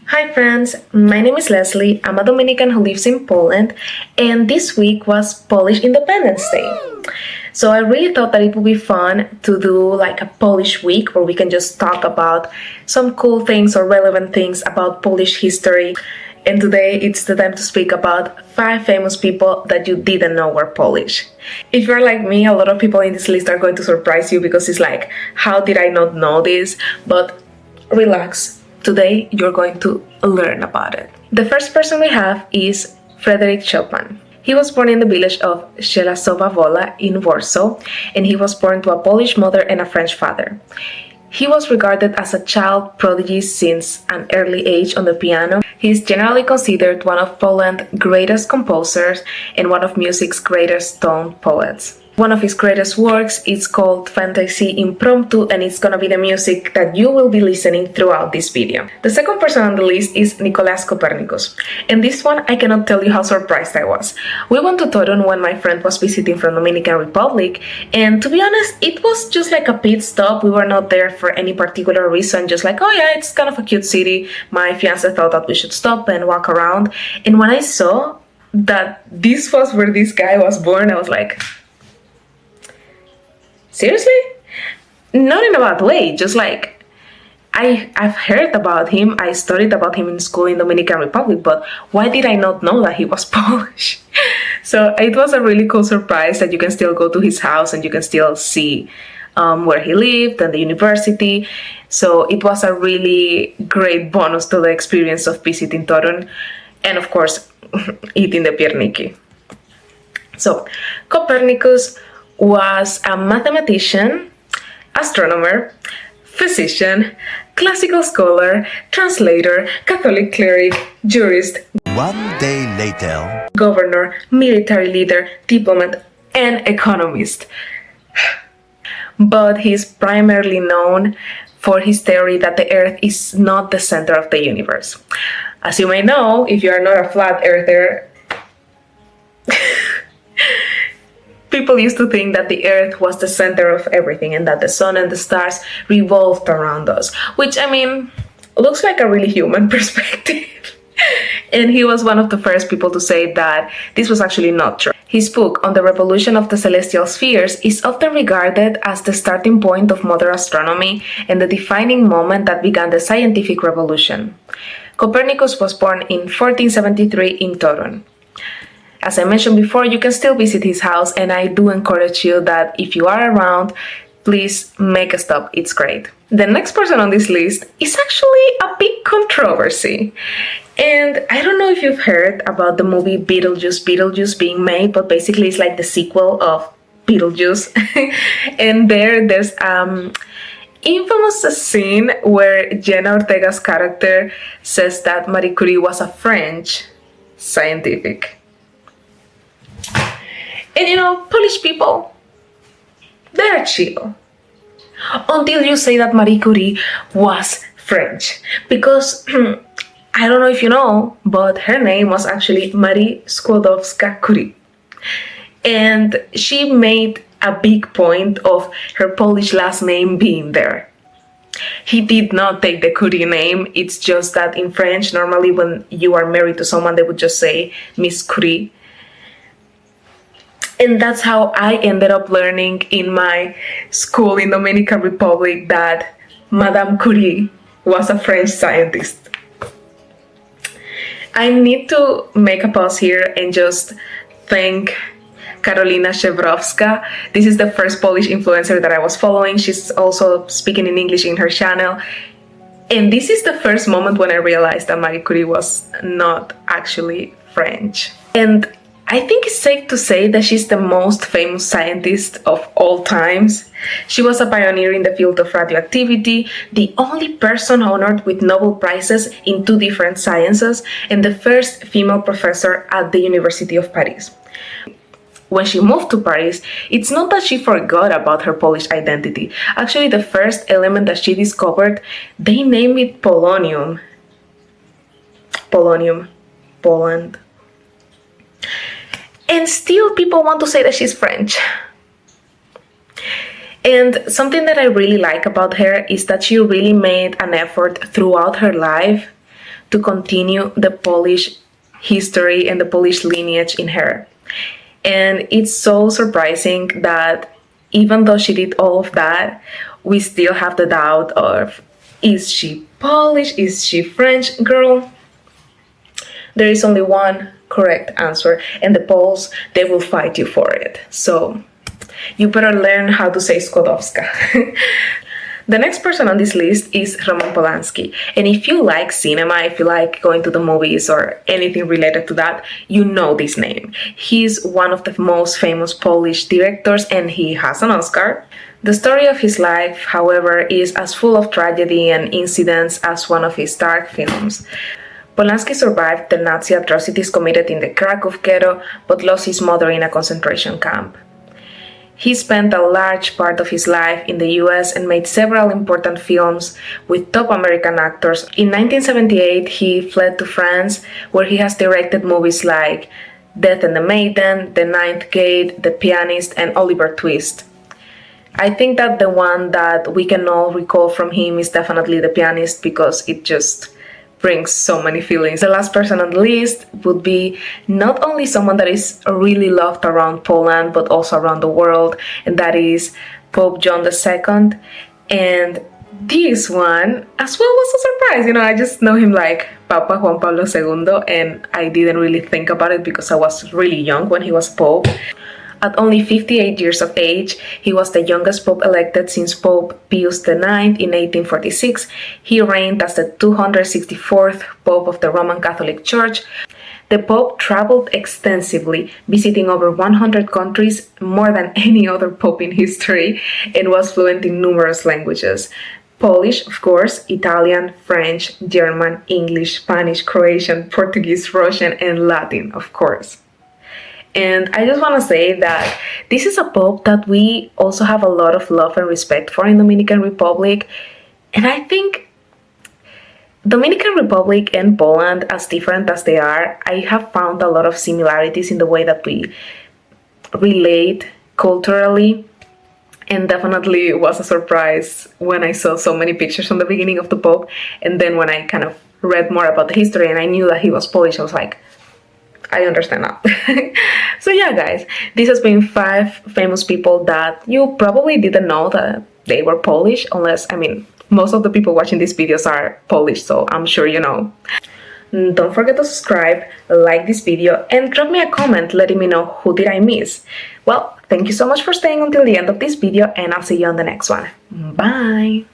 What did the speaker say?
Hi friends, my name is Leslie. I'm a Dominican who lives in Poland, and this week was Polish Independence Day. So I really thought that it would be fun to do like a Polish week where we can just talk about some cool things or relevant things about Polish history. And today it's the time to speak about 5 famous people that you didn't know were Polish. If you're like me, a lot of people in this list are going to surprise you because it's like, how did I not know this? But relax. Today, you're going to learn about it. The first person we have is Fr&eacute Chopin. He was born in the village of Żelazowa Wola in Warsaw, and he was born to a Polish mother and a French father. He was regarded as a child prodigy since an early age on the piano. He is generally considered one of Poland's greatest composers and one of music's greatest tone poets. One of his greatest works is called Fantasy Impromptu, and it's gonna be the music that you will be listening throughout this video. The second person on the list is Nicolaus Copernicus, and this one I cannot tell you how surprised I was. We went to Torun when my friend was visiting from Dominican Republic, and to be honest, it was just like a pit stop. We were not there for any particular reason, just like, oh yeah, it's kind of a cute city. My fiance thought that we should stop and walk around, and when I saw that this was where this guy was born, I was like, seriously? Not in a bad way, just like I've heard about him, I studied about him in school in Dominican Republic, but why did I not know that he was Polish? So it was a really cool surprise that you can still go to his house and you can still see where he lived and the university. So it was a really great bonus to the experience of visiting Torun and of course eating the pierniki. So Copernicus was a mathematician, astronomer, physician, classical scholar, translator, Catholic cleric, jurist, One day later, governor, military leader, diplomat, and economist. But he's primarily known for his theory that the Earth is not the center of the universe. As you may know, if you are not a flat earther, people used to think that the Earth was the center of everything and that the sun and the stars revolved around us, which, I mean, looks like a really human perspective. And he was one of the first people to say that this was actually not true. His book on the revolution of the celestial spheres is often regarded as the starting point of modern astronomy and the defining moment that began the scientific revolution. Copernicus was born in 1473 in Torun. As I mentioned before, you can still visit his house, and I do encourage you that if you are around, please make a stop. It's great. The next person on this list is actually a big controversy. And I don't know if you've heard about the movie Beetlejuice being made, but basically it's like the sequel of Beetlejuice. And there's infamous scene where Jenna Ortega's character says that Marie Curie was a French scientific. And you know, Polish people, they're chill. Until you say that Marie Curie was French. Because, I don't know if you know, but her name was actually Marie Skłodowska-Curie. And she made a big point of her Polish last name being there. He did not take the Curie name. It's just that in French, normally when you are married to someone, they would just say Miss Curie. And that's how I ended up learning in my school in Dominican Republic that Madame Curie was a French scientist. I need to make a pause here and just thank Karolina Szewrowska. This is the first Polish influencer that I was following. She's also speaking in English in her channel. And this is the first moment when I realized that Marie Curie was not actually French. And I think it's safe to say that she's the most famous scientist of all times. She was a pioneer in the field of radioactivity, the only person honored with Nobel Prizes in 2 different sciences, and the first female professor at the University of Paris. When she moved to Paris, it's not that she forgot about her Polish identity. Actually, the first element that she discovered, they named it polonium. Polonium. Poland. And still people want to say that she's French. And something that I really like about her is that she really made an effort throughout her life to continue the Polish history and the Polish lineage in her. And it's so surprising that even though she did all of that, we still have the doubt of, is she Polish? Is she French? Girl, there is only one correct answer, and the Poles, they will fight you for it. So you better learn how to say Skłodowska. The next person on this list is Roman Polanski. And if you like cinema, if you like going to the movies or anything related to that, you know this name. He's one of the most famous Polish directors and he has an Oscar. The story of his life, however, is as full of tragedy and incidents as one of his dark films. Polanski survived the Nazi atrocities committed in the Krakow ghetto, but lost his mother in a concentration camp. He spent a large part of his life in the US and made several important films with top American actors. In 1978, he fled to France, where he has directed movies like Death and the Maiden, The Ninth Gate, The Pianist, and Oliver Twist. I think that the one that we can all recall from him is definitely The Pianist, because it just brings so many feelings. The last person on the list would be not only someone that is really loved around Poland, but also around the world, and that is Pope John II. And this one as well was a surprise. I just know him like Papa Juan Pablo II, and I didn't really think about it because I was really young when he was Pope. At only 58 years of age, he was the youngest pope elected since Pope Pius IX in 1846. He reigned as the 264th Pope of the Roman Catholic Church. The Pope traveled extensively, visiting over 100 countries, more than any other Pope in history, and was fluent in numerous languages. Polish, of course, Italian, French, German, English, Spanish, Croatian, Portuguese, Russian, and Latin, of course. And I just want to say that this is a pope that we also have a lot of love and respect for in Dominican Republic. And I think Dominican Republic and Poland, as different as they are, I have found a lot of similarities in the way that we relate culturally. And definitely it was a surprise when I saw so many pictures from the beginning of the Pope. And then when I kind of read more about the history and I knew that he was Polish, I was like, I understand now. So yeah, guys, this has been 5 famous people that you probably didn't know that they were Polish, unless, most of the people watching these videos are Polish, so I'm sure you know. Don't forget to subscribe, like this video, and drop me a comment letting me know who did I miss. Well, thank you so much for staying until the end of this video, and I'll see you on the next one. Bye!